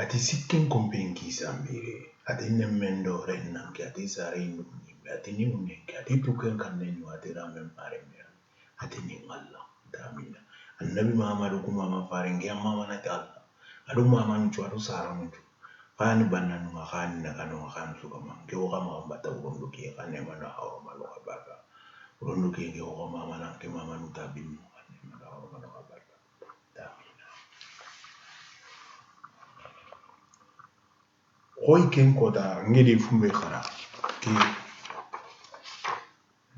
ati sikken kompenki sambire ati nemmendo rennanke ati sare indumni ati nimunenke ati tuken kannenyo ati ramen paremira ati ningalla damina annabi muhammadu kuma ma farenge amma manati Allah adu muhammadu chu adu saramu fani bananu khani na kanu khani sugama ke o kama mbata urondo ke khane mana hawo malo habaka urondo ke o mama na ke mama nutabinu khane mana hawo malo habaka damina hoy ken koda ngedi fumbe khara ki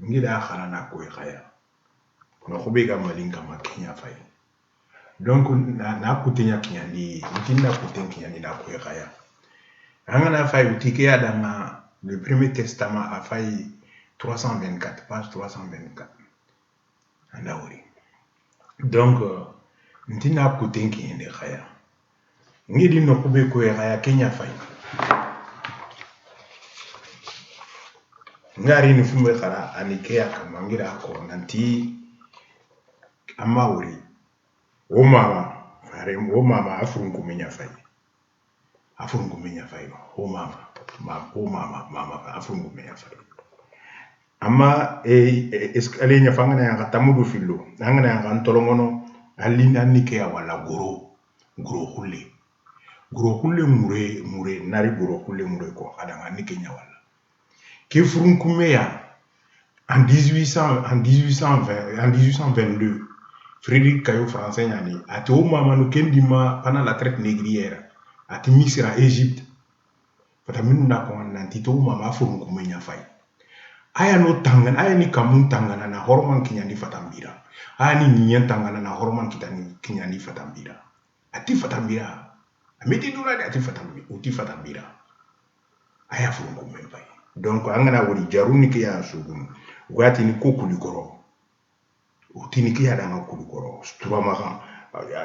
ngida khara na koy khaya no khobe ga malinka makenya fay donc na kutenya kinyandi ntinda kuten kinyandi na koy khaya angana fay utike adanga le premier testament a fay 324 page 324 andawri donc ntina kuten kinyandi khaya ngidi no khobe koy khaya kenya fay ngari ni fumbe khara anikea kama ngira ko nanti amawuri o mama afurun kumenya fay o mama afurun kumenya fay amma eskale nya fanga na tamudu fillo ngana nga ntolongono alina nikea wala goro hulle mure nari goro hulle mure ko adanga nikenya wala ke furun kumeya en 1822 Frédéric Caillot français nyani ati o mama no kendima pendant la traite négrière ati misira Égypte fata minu na ko nanti to mama furun kumenya fay aya no tangan aya ni kamun tangana na horman kinyandi fatambira aya ni nyen tangana na horman kinyandi fatambira ati fatambira ameti dura ati fatambira aya furun kumenya fay donc angana wori jaruni ke ya sugun wati ni kokuli koro utini ke ya danga kulikoro stura maka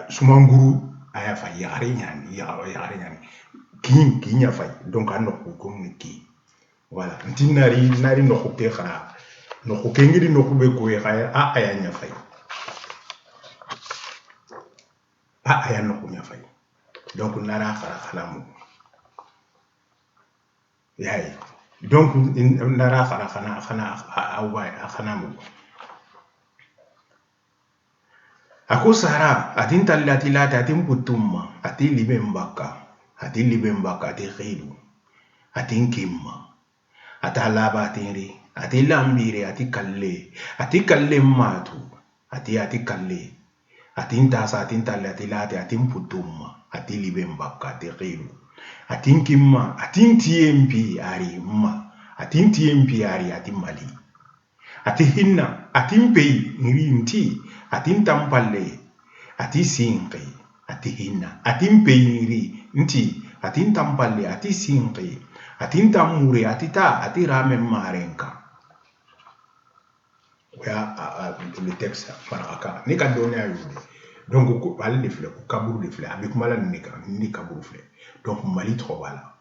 sumanguru aya fa yare nyani kinya fay donc ando ko ki voilà ntinari no ko khara no ko ngiri no ko be ko khaya aya nya fay aya no ko nya fay donc nara khara khalamu yayi donc nara khara khana khanamu ako sara atin talati atin putumma atin libembaka ati khilu atin kimma atalaba atinri ati lambire ati kalle matu ati kalle atin tasa atin talati lati atin putumma ati libembaka ati khilu atin kimma atin tiempi ari ma atin tiempi ari ati mali ati hinna atin pei nti atin tampalle ati sinqi ati hinna atin pei nti atin tampalle ati sinqi atin tamure ati rame marenka ya le texte faraka ni ka donné ayudi donc ko bal de flé ko kaburu de flé avec mala ni kaburu flé donc mali trop wala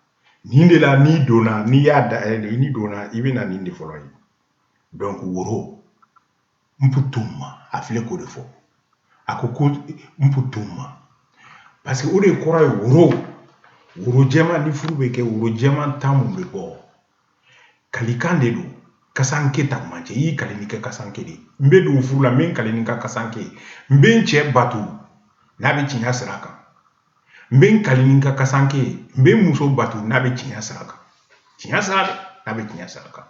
ni de la ni dona ni yada ni dona ibina ni de foloy donc woro mputuma afle ko defo akoko mputuma parce que o de kora woro jema ni furube ke woro jema tamu be bo kalikande do kasanke takmanje yi kalinike kasanke di mbe do furula men kalinika kasanke mbe nche batu nabi chinya sraka mbe kalinika kasanke mbe muso batu nabi chinya sraka nabi chinya sraka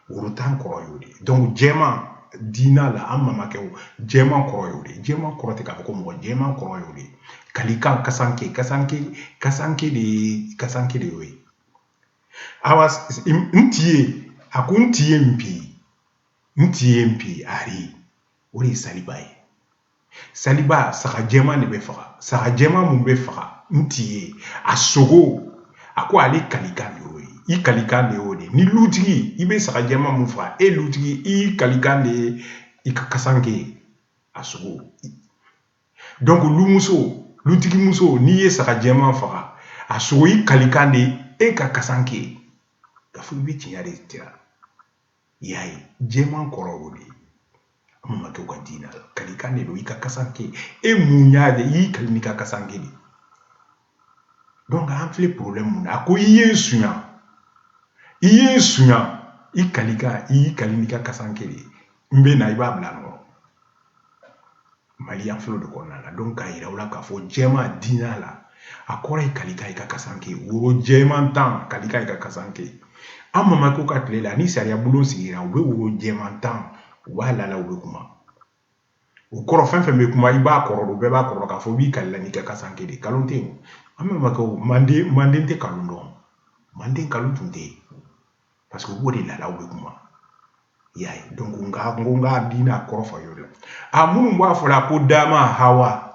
woro tan koro yodi donc jema dina la amma make jema koro yodi jema koro te ka ko mo jema koro yodi kalika kasanke de yoy awas ntie mpi ari ori saliba saka jema ne be faka saka jema mu be faka ntie asogo ako ali kalika yoy i kalikande ode ni lutigi ibe saka jema mu faka e lutigi i kalikande i kasanke asogo donc lutigi muso ni ye saka jema faka asogo i kalikande e ka kasanke gafu bi tinyare tira yayi jema koro wodi amma ke ko dina kalikande do ika kasanke e munyaade yi kalinika kasanke di donc an filɛ problème mun na a ko i ye suɲa i kalika i kali n'i ka kasanke de n bɛ na i b'a bila nɔrɔ Mali an filɛ de kɔnɔna la donc k'a yira u la k'a fɔ jɛman diinɛ la a kɔrɔ ye kalika i ka kasanke woro jɛman tan kalika i ka kasanke an mamako ka tile la ni sariya bulon sigira u bɛ woro jɛman tan u b'a lala u bɛ kuma o kɔrɔ fɛn fɛn bɛ kuma i b'a kɔrɔ don bɛɛ b'a kɔrɔ k'a fɔ i b'i kalila n'i ka kasanke de kalon tɛ yen an mamako manden tɛ kalon dɔn manden kalon tun tɛ yen parce que u b'o de lala u bɛ kuma y'a ye donc n ka diinɛ kɔrɔ fɔ yɔrɔ la a minnu b'a fɔ la ko dama hawa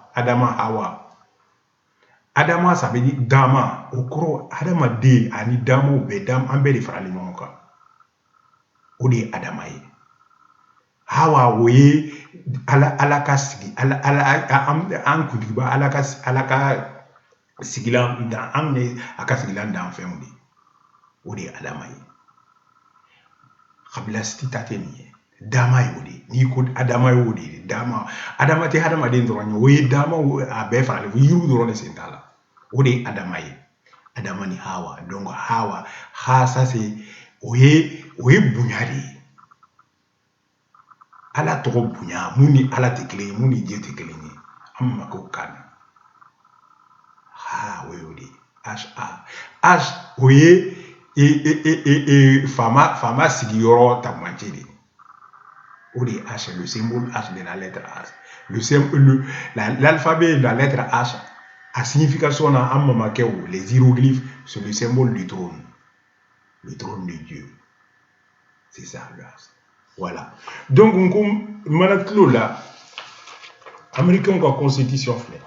adama ça veut dire dama o kɔrɔ adamaden ani damaw bɛɛ an bɛɛ de faralen ɲɔgɔn kan o de ye adama ye hawa o ye ala ka sigi an kuntigiba ala ka sigilan dan an ye a ka sigilan dan fɛnw de o de ye adama ye kabilasigi ta tɛ nin ye dama ye o de ye n'i ko adama ye o de ye dama tɛ hadamaden dɔrɔn ye o ye dama a bɛɛ faralen fɔ yiriw dɔrɔn de sen t'a la o de ye adama ye adama ni hawa donc hawa ha ça c'est o ye bonya de ye ala tɔgɔ bonya mun ni ala tɛ kelen ye mun ni diɲɛ tɛ kelen ye an mako kan ha o ye o de ye h o ye faama sigiyɔrɔ takumance de o de ye h le symbole h de la lettre h l'alphabet de la lettre h a signification na an mamakɛw les hiéroglyphes c'est le symbole du trône de Dieu c'est ça le h voilà donc n ko mana kilo la américains ka constitution filɛ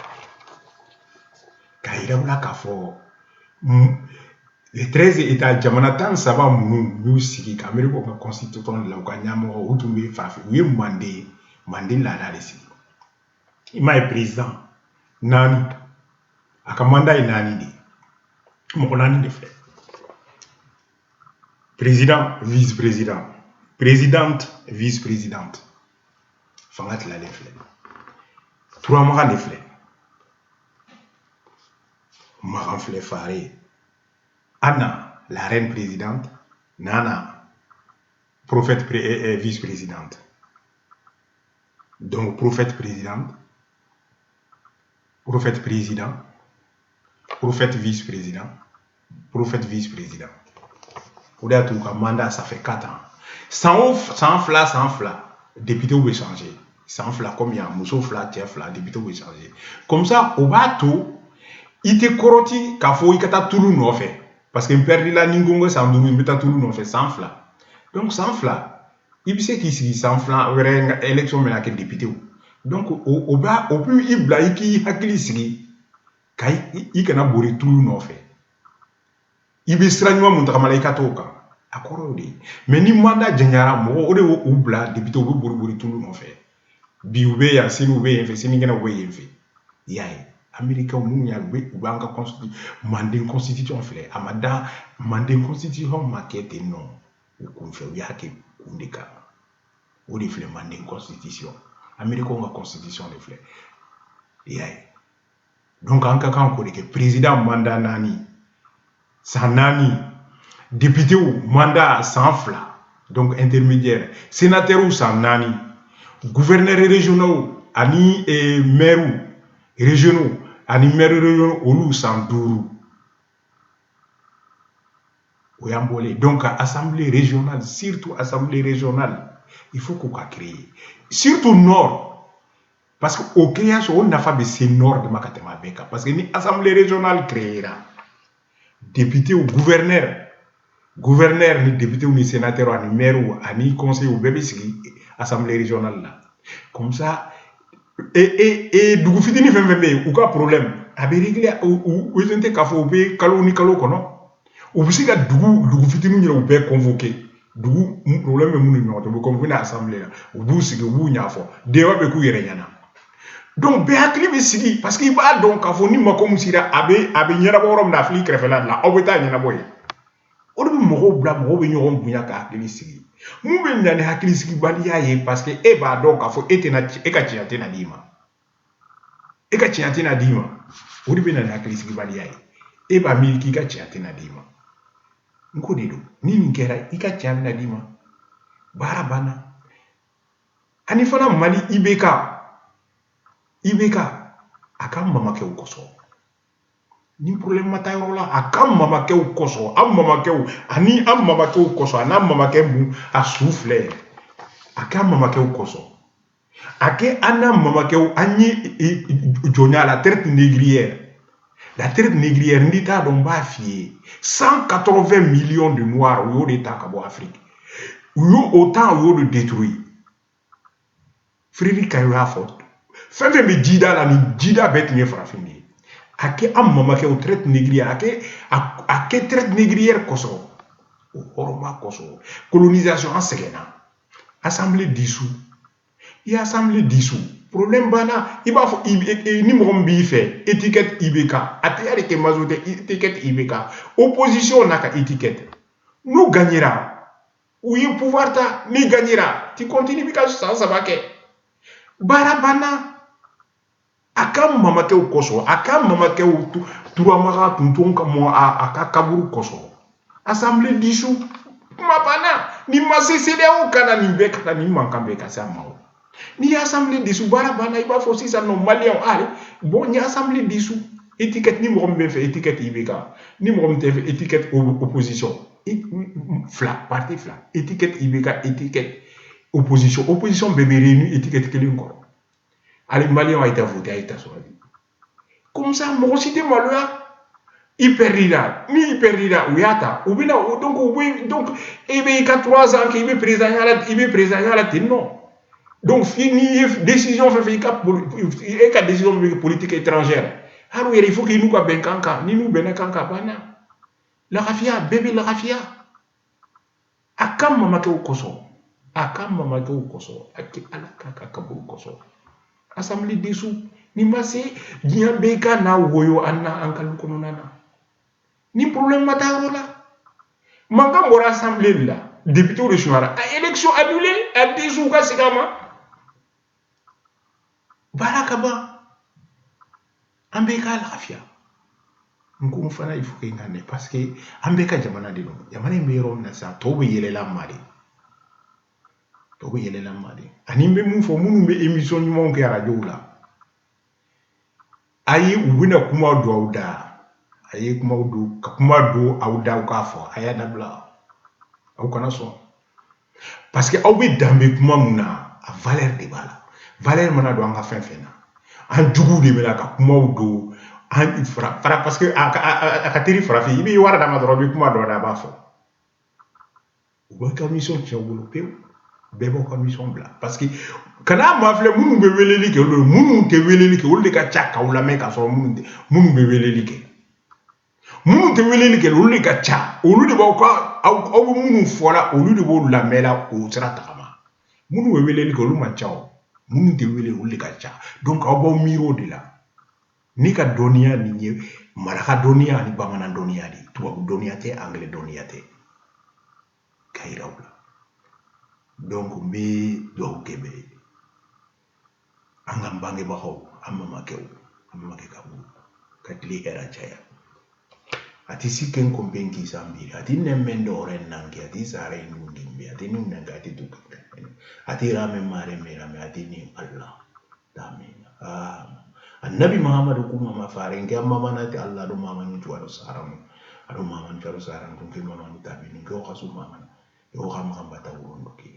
k'a yira u la k'a fɔ les 13 états jamana 13 minnu y'u sigi ka Amérique ka constitution la u ka ɲɛmɔgɔ u tun bɛ farafin u ye manden laada de sigi i m'a ye président naani a ka mandat ye naani de mɔgɔ naani de filɛ président vice-président présidente vice-présidente fanga tilalen filɛ turamagan de filɛ magan filɛ fare Anna, la reine présidente, Nana, prophète vice-présidente. Donc, prophète présidente, prophète président, prophète vice-président, prophète vice-président. Pour dire tout le mandat, ça fait 4 ans. Sans fla, député ou changer. Sans fla, comme il y a un mousseau fla, tiens fla, député ou changer. Comme ça, au bateau, il te corroti, qu'il faut y avoir tout le monde fait. Parce que perdu la ningongo sanduru mbeta tulu no fait 100 francs. Donc 100 francs. Il sait qu'il s'y 100 francs élection mais la que député. Donc au plus il bla iki hakili sigi kai i kana bori tulu no fait. Il be stranywa munta malaika toka. Akoro de. Mais ni mandat jengara mo o de o bla député o bori tulu no fait. Bi ube ya sinu ube en fait sinu ngena ube en fait. Yaye. Américains mun ya be u b'an ka manden constitution filɛ a ma da manden constitution ma kɛ ten nɔ u kun fɛ u y'a kɛ kun de kan o de filɛ manden constitution américains ka constitution de filɛ i y'a ye donc an ka kan k'o de kɛ président mandat 4 san 4 député mandat san 2 donc intermédiaire sénateur san 4 gouverneurs régionaux ani maires régionaux ani maire régionaux olu san 5 o y'an bɔlen donc assemblée régionale surtout assemblée régionale il faut qu'on la crée surtout nord parce que au création on nafa bɛ se nord de ma ka tɛmɛ a bɛɛ kan parce que ni assemblée régionale créera député ou gouverneur ni député ou ni sénateur ani maire ani conseil ou bɛɛ bɛ sigi assemblée régionale la comme ça et dugu fitini fɛn fɛn bɛ yen u ka problème a bɛ régler u tɛ k'a fɔ u bɛ kalo ni kalo kɔnɔ u bɛ se ka dugu fitini yɛrɛ u bɛɛ convoquer dugu problème bɛ minnu ni ɲɔgɔn cɛ u bɛ convoquer assemblée la u b'u sigi u b'u ɲɛfɔ débat bɛ k'u yɛrɛ ɲɛna donc bɛɛ hakili bɛ sigi parce que i b'a dɔn k'a fɔ ni mako min sera a bɛ ɲɛnabɔ yɔrɔ min na a filɛ i kɛrɛfɛla la aw bɛ taa ɲɛnabɔ yen o de bɛ mɔgɔw bila mɔgɔw bɛ ɲɔgɔn bonya ka hakili sigi mun bɛ na ni hakili sigibaliya ye parce que e b'a dɔn k'a fɔ e ka tiɲɛ tɛna d'i ma o de bɛ na ni hakili sigibaliya ye e ba mi ki ka cɛ tɛna d'i ma n ko de don ni nin kɛra i ka cɛ bɛna d'i ma baara banna ani fana Mali IBK a ka mamakɛw kosɔn ni problème ma taa yɔrɔ la a ka mamakɛw kosɔn an mamakɛw ani an mamakɛw kosɔn a n'a mamakɛ mun a su filɛ a ka mamakɛw kosɔn a kɛ an n'a mamakɛw an ye jɔnya la traite négrière la traite négrière n'i t'a dɔn n b'a f'i ye 180 millions de noirs u y'o de ta ka bɔ Afrique u y'o autant u y'o de détruire Frédéric Kayo y'a fɔ fɛn fɛn bɛ jida la ni jida bɛɛ tun ye farafin de ye a kɛ an mamakɛw traite négrière a kɛ traite négrière kosɔn o hɔrɔnma kosɔn colonisation an sɛgɛnna assemblée dissous i ye assemblée dissous problème banna i b'a fɔ ni mɔgɔ min b'i fɛ étiquette IBK a tɛ hali kɛ majorité étiquette IBK opposition n'a ka étiquette n'u gagnera u ye pouvoir ta n'i gagnera tu continues ka san 3 kɛ baara banna a ka mamakɛw kosɔn a ka mamakɛw turamaga tuntun ka mɔ a ka kaburu kosɔn assemblée dissous kuma banna ni ma se CEDEAO kana nin bɛɛ kana nin mankan bɛɛ ka se a ma o ni ye assemblée dissous baara banna i b'a fɔ sisan nɔ maliyɛnw ale bon ni assemblée dissous étiquette ni mɔgɔ min bɛ fɛ étiquette IBK ni mɔgɔ min tɛ fɛ étiquette opposition fila parti fila étiquette IBK étiquette opposition bɛɛ bɛ réuni étiquette kelen kɔrɔ ale maliyɛnw a été voté a ye ta sɔrɔ comme ça mɔgɔ si tɛ maloya i perdira ni i perdira u y'a ta u bɛna donc i bɛ i ka 3 ans kɛ i bɛ président ya la ten nɔ donc n'i ye décision fɛn fɛn e ka décision bɛ kɛ politique étrangère hali u yɛrɛ il faut que i n'u ka bɛnkan kan ni n'u bɛnna kan kan banna lafiya bɛɛ bɛ lafiya a ka mamakɛw kosɔn a kɛ ala ka kaburu kosɔn assemblée dissous ni ma se diɲɛ bɛɛ ka n'a woyo an kalo kɔnɔna na ni problème ma taa yɔrɔ la mankan bɔra assemblée de la député de sunyara a élection annulée a dissous ka segin a ma baara ka ban an bɛɛ ka lafiya n ko n fana il faut que n ka ne parce que an bɛɛ ka jamana de don jamana in bɛ yɔrɔ min na sisan tɔw bɛ yɛlɛla ma de ani n bɛ mun fɔ minnu bɛ émission ɲumanw kɛ arajow la ayi u bɛna kuma don aw da a ye kuma don aw da aw k'a fɔ a y'a dabila aw kana sɔn parce que aw bɛ danbe kuma mun na a valeur de b'a la valeur mana don an ka fɛn fɛn na an juguw de bɛna ka kumaw don an fara parce que a ka teri farafin i bɛ wari d'a ma dɔrɔn i bɛ kuma dɔ da a b'a fɔ u b'a ka mission tiɲɛ u bolo pewu bɛɛ b'aw ka mission bila parce que kana ma filɛ minnu bɛ weleli kɛ olu minnu tɛ weleli kɛ olu de ka ca k'aw lamɛn ka sɔrɔ minnu bɛ weleli kɛ minnu tɛ weleli kɛ olu de ka ca olu de b'aw ka aw bɛ minnu fɔra olu de b'o lamɛn la o sira tagama minnu bɛ weleli kɛ olu man ca o minnu tɛ wele olu de ka ca donc aw b'aw miiri o de la ni ka dɔnniya nin ye maraka dɔnniya ani bamanan dɔnniya de tubabu dɔnniya tɛ anglais dɔnniya tɛ ka yira u la donc n bɛ dugawu kɛ bɛɛ ye an ka bangebagaw an mamakɛ ka bɔ ka tile hɛrɛ caya a ti si ken kompen ki sambiri a ti nemmen dore nanki a ti sare nungimbi a ti nunga a ti tukka a ti rame mare merame a ti ni Allah damin annabi muhammad kuma ma fare nge amma manati Allah do mama ni tuwa saram ado mama ni tuwa saram kun ke mama ni tabi ni ko kasu mama yo xam xam bata wondo ki